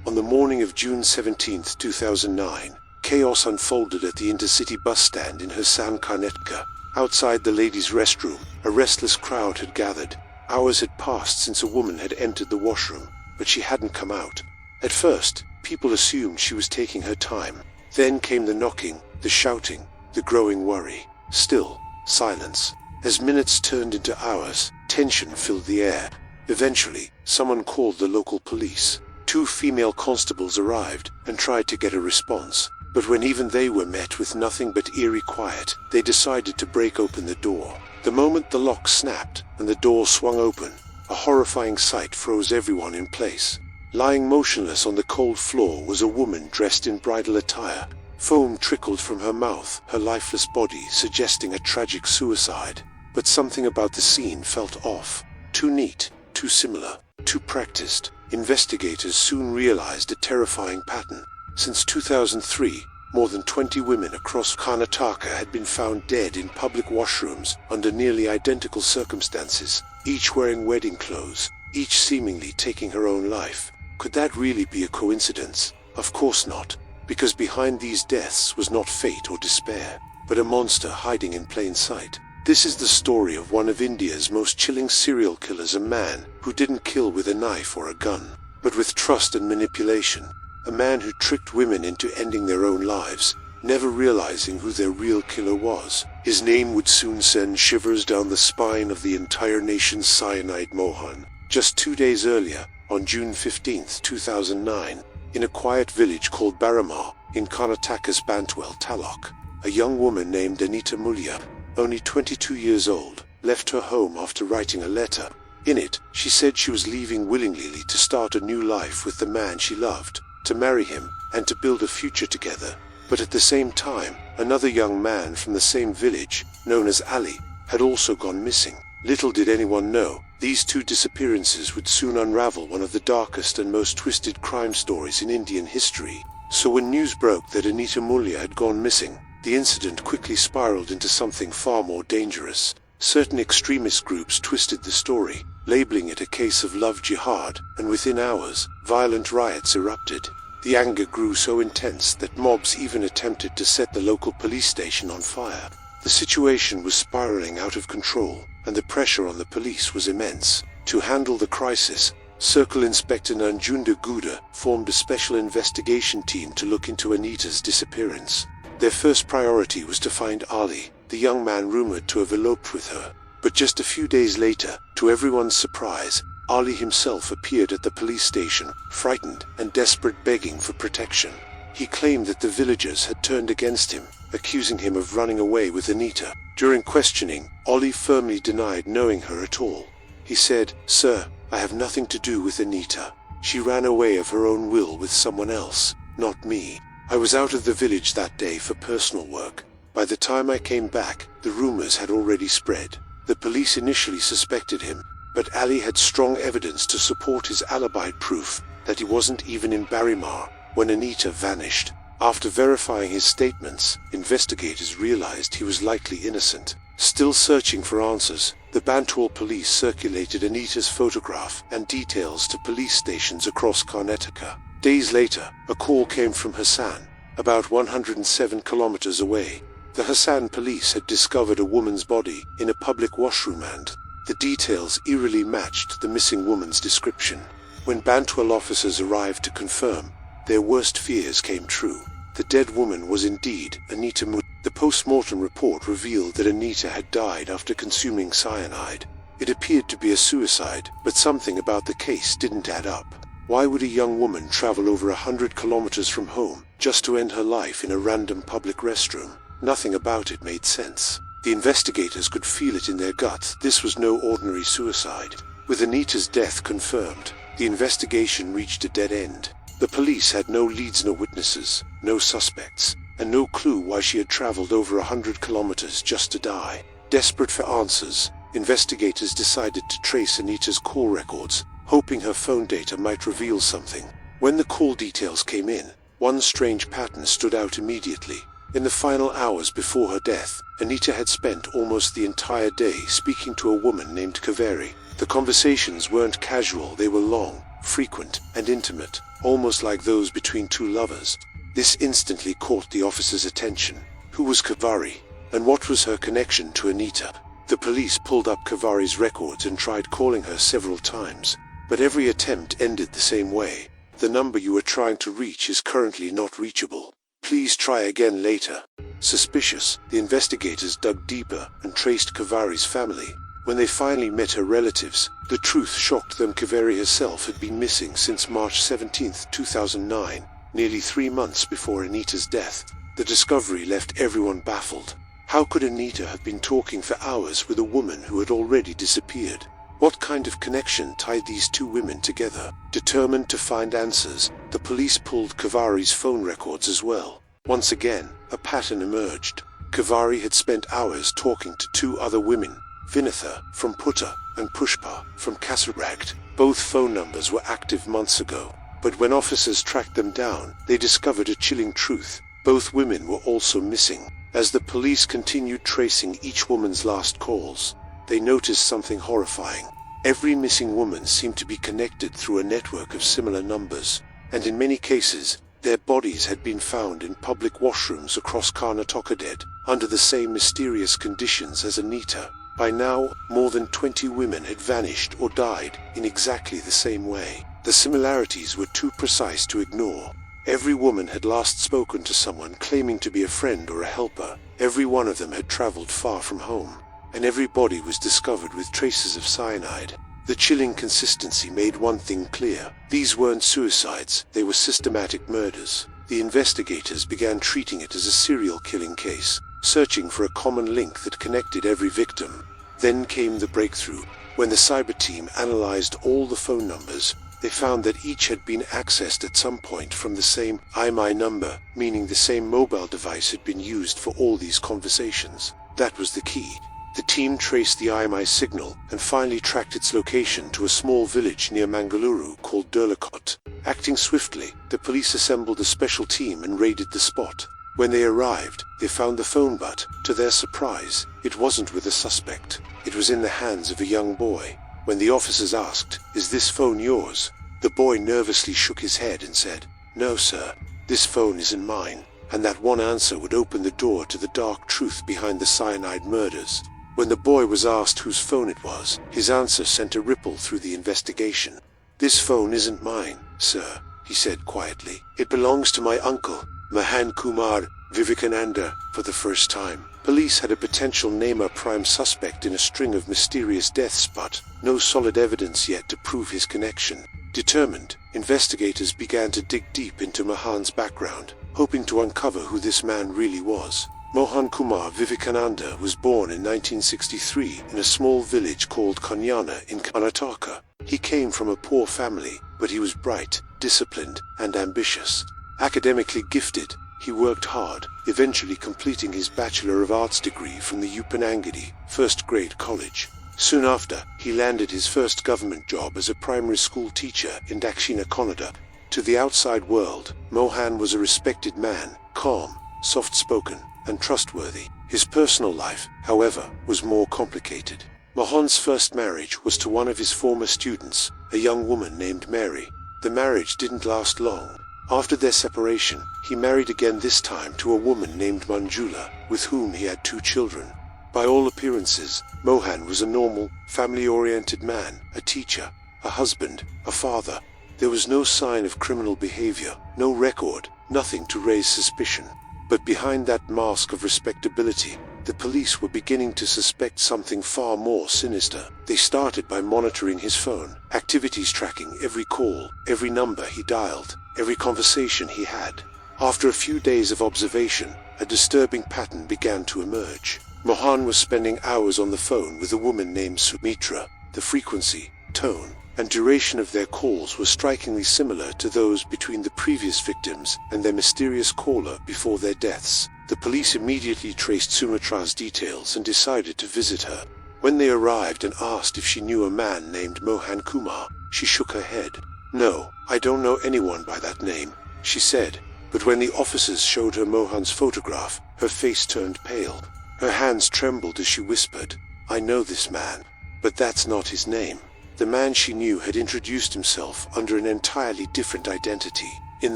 On the morning of June 17, 2009, chaos unfolded at the intercity bus stand in Cyanide. Outside the ladies' restroom, a restless crowd had gathered. Hours had passed since a woman had entered the washroom, but she hadn't come out. At first, people assumed she was taking her time. Then came the knocking, the shouting, the growing worry. Still, silence. As minutes turned into hours, tension filled the air. Eventually, someone called the local police. 2 female constables arrived and tried to get a response. But when even they were met with nothing but eerie quiet, they decided to break open the door. The moment the lock snapped and the door swung open, a horrifying sight froze everyone in place. Lying motionless on the cold floor was a woman dressed in bridal attire. Foam trickled from her mouth, her lifeless body suggesting a tragic suicide. But something about the scene felt off. Too neat, too similar, too practiced. Investigators soon realized a terrifying pattern. Since 2003, more than 20 women across Karnataka had been found dead in public washrooms under nearly identical circumstances, each wearing wedding clothes, each seemingly taking her own life. Could that really be a coincidence? Of course not, because behind these deaths was not fate or despair, but a monster hiding in plain sight. This is the story of one of India's most chilling serial killers, a man who didn't kill with a knife or a gun, but with trust and manipulation. A man who tricked women into ending their own lives, never realizing who their real killer was. His name would soon send shivers down the spine of the entire nation's Cyanide Mohan. Just 2 days earlier, on June 15, 2009, in a quiet village called Baramar, in Karnataka's Bantwal Taluk, a young woman named Anita Mulya, only 22 years old, left her home after writing a letter. In it, she said she was leaving willingly to start a new life with the man she loved, to marry him, and to build a future together. But at the same time, another young man from the same village, known as Ali, had also gone missing. Little did anyone know, these 2 disappearances would soon unravel one of the darkest and most twisted crime stories in Indian history. So when news broke that Anita Mulya had gone missing, the incident quickly spiraled into something far more dangerous. Certain extremist groups twisted the story, labeling it a case of love jihad, and within hours, violent riots erupted. The anger grew so intense that mobs even attempted to set the local police station on fire. The situation was spiraling out of control, and the pressure on the police was immense. To handle the crisis, Circle Inspector Nanjunda Gouda formed a special investigation team to look into Anita's disappearance. Their first priority was to find Ali, the young man rumored to have eloped with her. But just a few days later, to everyone's surprise, Ali himself appeared at the police station, frightened and desperate, begging for protection. He claimed that the villagers had turned against him, accusing him of running away with Anita. During questioning, Ali firmly denied knowing her at all. He said, "Sir, I have nothing to do with Anita. She ran away of her own will with someone else, not me. I was out of the village that day for personal work. By the time I came back, the rumors had already spread." The police initially suspected him, but Ali had strong evidence to support his alibi, proof that he wasn't even in Barimar when Anita vanished. After verifying his statements, investigators realized he was likely innocent. Still searching for answers, the Bantwal police circulated Anita's photograph and details to police stations across Karnataka. Days later, a call came from Hassan, about 107 kilometers away. The Hassan police had discovered a woman's body in a public washroom, and the details eerily matched the missing woman's description. When Bantwal officers arrived to confirm, their worst fears came true. The dead woman was indeed Anita Mulya. The post-mortem report revealed that Anita had died after consuming cyanide. It appeared to be a suicide, but something about the case didn't add up. Why would a young woman travel over 100 kilometers from home just to end her life in a random public restroom? Nothing about it made sense. The investigators could feel it in their guts. This was no ordinary suicide. With Anita's death confirmed, the investigation reached a dead end. The police had no leads, no witnesses, no suspects, and no clue why she had traveled over 100 kilometers just to die. Desperate for answers, investigators decided to trace Anita's call records, hoping her phone data might reveal something. When the call details came in, one strange pattern stood out immediately. In the final hours before her death, Anita had spent almost the entire day speaking to a woman named Kaveri. The conversations weren't casual, they were long, frequent, and intimate. almost like those between two lovers. This instantly caught the officer's attention. Who was Kavari, and what was her connection to Anita? The police pulled up Kavari's records and tried calling her several times, but every attempt ended the same way. The number you are trying to reach is currently not reachable. Please try again later. Suspicious, the investigators dug deeper and traced Kavari's family. When they finally met her relatives, the truth shocked them. Kavari herself had been missing since March 17, 2009, nearly 3 months before Anita's death. The discovery left everyone baffled. How could Anita have been talking for hours with a woman who had already disappeared? What kind of connection tied these two women together? Determined to find answers, the police pulled Kavari's phone records as well. Once again, a pattern emerged. Kavari had spent hours talking to 2 other women, Vinitha from Putta and Pushpa from Kasaragd. Both phone numbers were active months ago, but when officers tracked them down, they discovered a chilling truth. Both women were also missing. As the police continued tracing each woman's last calls, they noticed something horrifying. Every missing woman seemed to be connected through a network of similar numbers, and in many cases, their bodies had been found in public washrooms across Karnataka under the same mysterious conditions as Anita. By now, more than 20 women had vanished or died in exactly the same way. The similarities were too precise to ignore. Every woman had last spoken to someone claiming to be a friend or a helper. Every one of them had traveled far from home, and every body was discovered with traces of cyanide. The chilling consistency made one thing clear. These weren't suicides, they were systematic murders. The investigators began treating it as a serial killing case, searching for a common link that connected every victim. Then came the breakthrough. When the cyber team analyzed all the phone numbers, they found that each had been accessed at some point from the same IMEI number, meaning the same mobile device had been used for all these conversations. That was the key. The team traced the IMEI signal and finally tracked its location to a small village near Mangaluru called Durlakot. Acting swiftly, the police assembled a special team and raided the spot. When they arrived, they found the phone, but, to their surprise, it wasn't with a suspect. It was in the hands of a young boy. When the officers asked, "Is this phone yours?" the boy nervously shook his head and said, "No, sir, this phone isn't mine." And that one answer would open the door to the dark truth behind the cyanide murders. When the boy was asked whose phone it was, his answer sent a ripple through the investigation. "This phone isn't mine, sir," he said quietly. "It belongs to my uncle, Mohan Kumar Vivekananda." For the first time, police had a potential Nema prime suspect in a string of mysterious deaths, but no solid evidence yet to prove his connection. Determined, investigators began to dig deep into Mohan's background, hoping to uncover who this man really was. Mohan Kumar Vivekananda was born in 1963 in a small village called Kanyana in Karnataka. He came from a poor family, but he was bright, disciplined, and ambitious. Academically gifted, he worked hard, eventually completing his Bachelor of Arts degree from the Uppanangadi, first-grade college. Soon after, he landed his first government job as a primary school teacher in Dakshina Kannada. To the outside world, Mohan was a respected man, calm, soft-spoken, and trustworthy. His personal life, however, was more complicated. Mohan's first marriage was to one of his former students, a young woman named Mary. The marriage didn't last long. After their separation, he married again, this time to a woman named Manjula, with whom he had 2 children. By all appearances, Mohan was a normal, family-oriented man, a teacher, a husband, a father. There was no sign of criminal behavior, no record, nothing to raise suspicion. But behind that mask of respectability, the police were beginning to suspect something far more sinister. They started by monitoring his phone, activities tracking every call, every number he dialed, every conversation he had. After a few days of observation, a disturbing pattern began to emerge. Mohan was spending hours on the phone with a woman named Sumitra. The frequency, tone, and duration of their calls were strikingly similar to those between the previous victims and their mysterious caller before their deaths. The police immediately traced Sumitra's details and decided to visit her. When they arrived and asked if she knew a man named Mohan Kumar, she shook her head. "No, I don't know anyone by that name," she said. But when the officers showed her Mohan's photograph, her face turned pale. Her hands trembled as she whispered, "I know this man, but that's not his name." The man she knew had introduced himself under an entirely different identity. In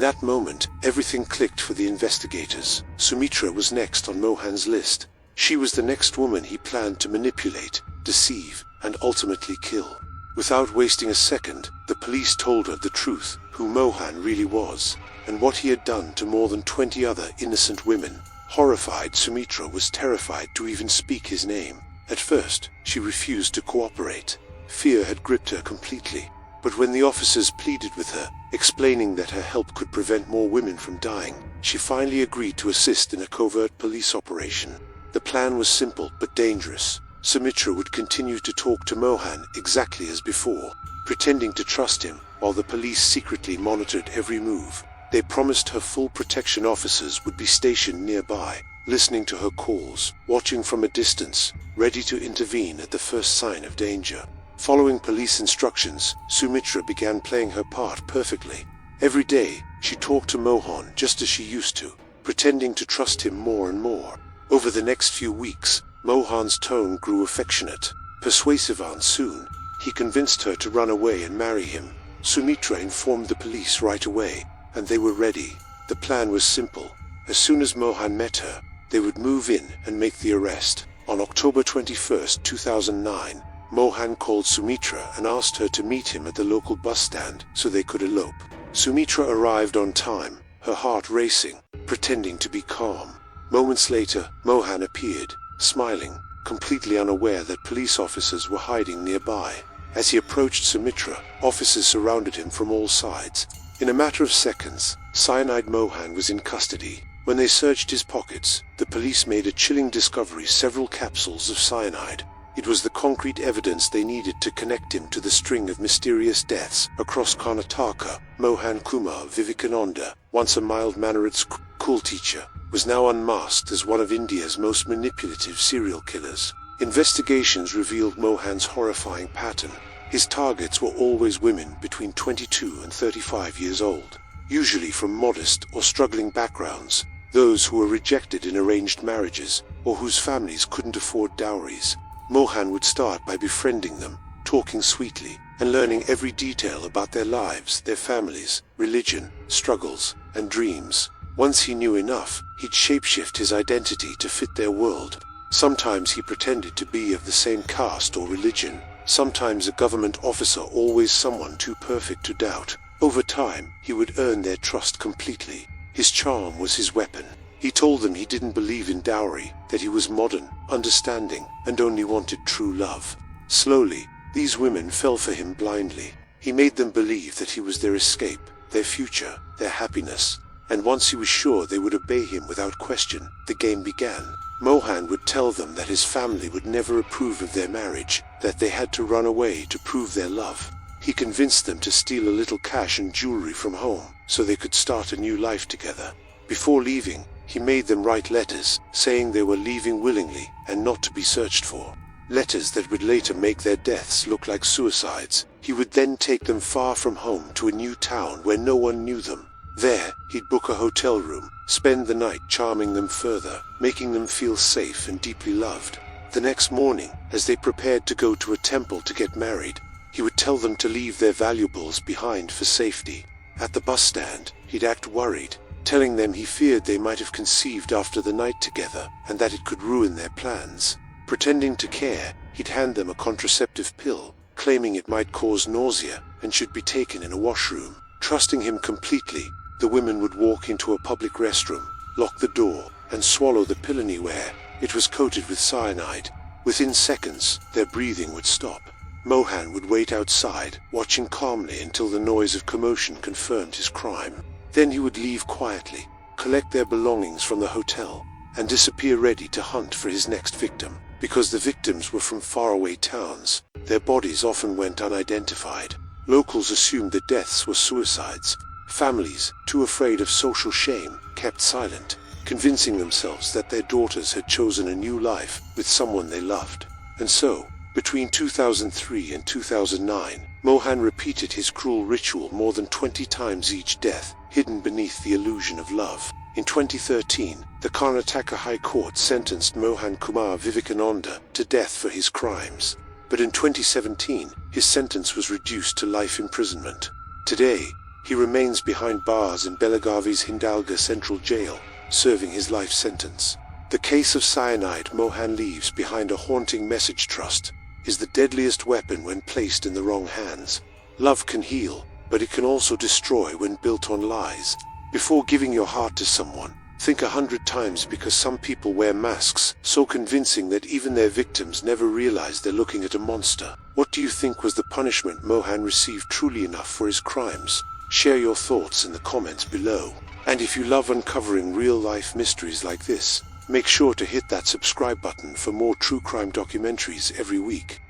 that moment, everything clicked for the investigators. Sumitra was next on Mohan's list. She was the next woman he planned to manipulate, deceive, and ultimately kill. Without wasting a second, the police told her the truth, who Mohan really was, and what he had done to more than 20 other innocent women. Horrified, Sumitra was terrified to even speak his name. At first, she refused to cooperate. Fear had gripped her completely. But when the officers pleaded with her, explaining that her help could prevent more women from dying, she finally agreed to assist in a covert police operation. The plan was simple but dangerous. Sumitra would continue to talk to Mohan exactly as before, pretending to trust him, while the police secretly monitored every move. They promised her full protection. Officers would be stationed nearby, listening to her calls, watching from a distance, ready to intervene at the first sign of danger. Following police instructions, Sumitra began playing her part perfectly. Every day, she talked to Mohan just as she used to, pretending to trust him more and more. Over the next few weeks, Mohan's tone grew affectionate, persuasive, and soon, he convinced her to run away and marry him. Sumitra informed the police right away, and they were ready. The plan was simple. As soon as Mohan met her, they would move in and make the arrest. On October 21, 2009, Mohan called Sumitra and asked her to meet him at the local bus stand so they could elope. Sumitra arrived on time, her heart racing, pretending to be calm. Moments later, Mohan appeared, smiling, completely unaware that police officers were hiding nearby. As he approached Sumitra, officers surrounded him from all sides. In a matter of seconds, Cyanide Mohan was in custody. When they searched his pockets, the police made a chilling discovery: several capsules of cyanide. It was the concrete evidence they needed to connect him to the string of mysterious deaths across Karnataka. Mohan Kumar Vivekananda, once a mild-mannered school teacher, was now unmasked as one of India's most manipulative serial killers. Investigations revealed Mohan's horrifying pattern. His targets were always women between 22 and 35 years old, usually from modest or struggling backgrounds, those who were rejected in arranged marriages or whose families couldn't afford dowries. Mohan would start by befriending them, talking sweetly, and learning every detail about their lives, their families, religion, struggles, and dreams. Once he knew enough, he'd shapeshift his identity to fit their world. Sometimes he pretended to be of the same caste or religion, sometimes a government officer, always someone too perfect to doubt. Over time, he would earn their trust completely. His charm was his weapon. He told them he didn't believe in dowry, that he was modern, understanding, and only wanted true love. Slowly, these women fell for him blindly. He made them believe that he was their escape, their future, their happiness. And once he was sure they would obey him without question, the game began. Mohan would tell them that his family would never approve of their marriage, that they had to run away to prove their love. He convinced them to steal a little cash and jewelry from home, so they could start a new life together. Before leaving, he made them write letters, saying they were leaving willingly and not to be searched for. Letters that would later make their deaths look like suicides. He would then take them far from home to a new town where no one knew them. There, he'd book a hotel room, spend the night charming them further, making them feel safe and deeply loved. The next morning, as they prepared to go to a temple to get married, he would tell them to leave their valuables behind for safety. At the bus stand, he'd act worried, telling them he feared they might have conceived after the night together and that it could ruin their plans. Pretending to care, he'd hand them a contraceptive pill, claiming it might cause nausea and should be taken in a washroom. Trusting him completely, the women would walk into a public restroom, lock the door, and swallow the pill anywhere. It was coated with cyanide. Within seconds, their breathing would stop. Mohan would wait outside, watching calmly until the noise of commotion confirmed his crime. Then he would leave quietly, collect their belongings from the hotel, and disappear, ready to hunt for his next victim. Because the victims were from faraway towns, their bodies often went unidentified. Locals assumed the deaths were suicides. Families, too afraid of social shame, kept silent, convincing themselves that their daughters had chosen a new life with someone they loved. And so, between 2003 and 2009, Mohan repeated his cruel ritual more than 20 times, each death hidden beneath the illusion of love. In 2013, the Karnataka High Court sentenced Mohan Kumar Vivekananda to death for his crimes. but in 2017, his sentence was reduced to life imprisonment. Today, he remains behind bars in Belagavi's Hindalga Central Jail, serving his life sentence. The case of Cyanide Mohan leaves behind a haunting message: trust is the deadliest weapon when placed in the wrong hands. Love can heal, but it can also destroy when built on lies. Before giving your heart to someone, think 100 times, because some people wear masks so convincing that even their victims never realize they're looking at a monster. What do you think was the punishment Mohan received truly enough for his crimes? Share your thoughts in the comments below. And if you love uncovering real-life mysteries like this, make sure to hit that subscribe button for more true crime documentaries every week.